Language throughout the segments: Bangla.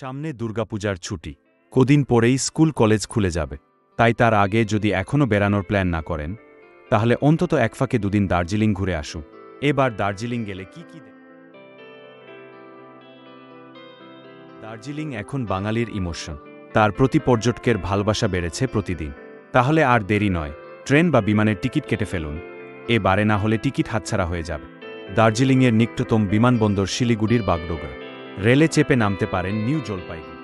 সামনে দুর্গাপূজার ছুটি, কদিন পরেই স্কুল কলেজ খুলে যাবে। তাই তার আগে যদি এখনও বেড়ানোর প্ল্যান না করেন, তাহলে অন্তত এক ফাঁকে দুদিন দার্জিলিং ঘুরে আসুন। এবার দার্জিলিং গেলে কি কি দার্জিলিং এখন বাঙালির ইমোশন, তার প্রতি পর্যটকের ভালোবাসা বেড়েছে প্রতিদিন। তাহলে আর দেরি নয়, ট্রেন বা বিমানের টিকিট কেটে ফেলুন, এবারে না হলে টিকিট হাতছাড়া হয়ে যাবে। দার্জিলিংয়ের নিকটতম বিমানবন্দর শিলিগুড়ির বাগডোগরা। রেলে চেপে নামতে পারেন নিউ জলপাইগুড়ি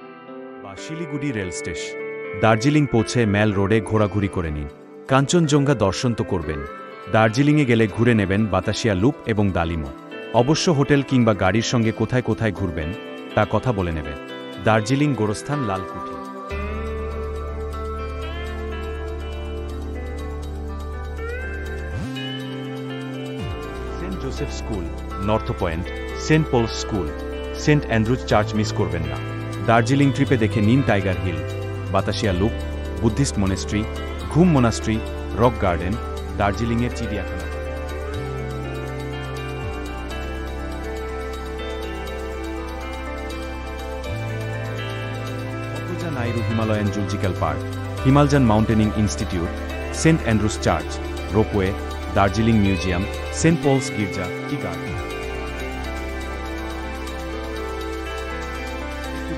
বা শিলিগুড়ি রেল স্টেশন। দার্জিলিং পৌঁছে মেল রোডে ঘোরাঘুরি করে নিন। কাঞ্চনজঙ্ঘা দর্শন তো করবেন, দার্জিলিংয়ে গেলে ঘুরে নেবেন বাতাসিয়া লুপ এবং দালিমো। অবশ্য হোটেল কিংবা গাড়ির সঙ্গে কোথায় কোথায় ঘুরবেন তা কথা বলে নেবেন। দার্জিলিং গোরস্থান Lalkuthi, saint Joseph school, north point, saint Paul's school, saint Andrew's church miss করবেন না। দার্জিলিং ট্রিপে দেখে নিন tiger hill, Batasia loop, Buddhist monastery, Ghum monastery, rock garden, দার্জিলিংয়ের চিড়িয়াখানা। নাইরু Himalayan zoological park, Himalayan mountaineering institute, saint Andrew's church, ropeway, Darjeeling museum, saint Paul's গির্জা, টি গার্ডেন।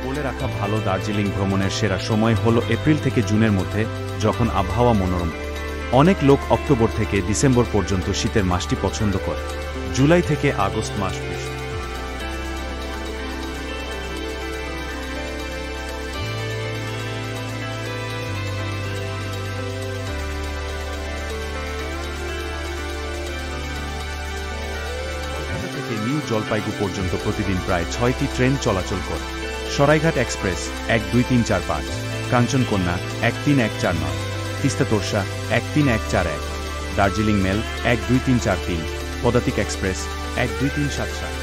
বলে রাখা ভালো, দার্জিলিং ভ্রমণের সেরা সময় হল এপ্রিল থেকে জুনের মধ্যে, যখন আবহাওয়া মনোরম। অনেক লোক অক্টোবর থেকে ডিসেম্বর পর্যন্ত শীতের মাসটি পছন্দ করে। জুলাই থেকে আগস্ট মাস বৃষ্টি। নিউ জলপাইগুড়ি পর্যন্ত প্রতিদিন প্রায় 6টি ট্রেন চলাচল করে। সরাইঘাট এক্সপ্রেস 12345, কাঞ্চনকন্যা 13149, তিস্তা তোরসা 13141, দার্জিলিং মেল 12343, পদাতিক এক্সপ্রেস 12377।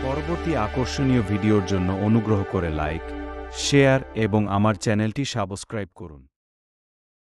পরবর্তী আকর্ষণীয় ভিডিওর জন্য অনুগ্রহ করে লাইক, শেয়ার এবং আমার চ্যানেলটি সাবস্ক্রাইব করুন।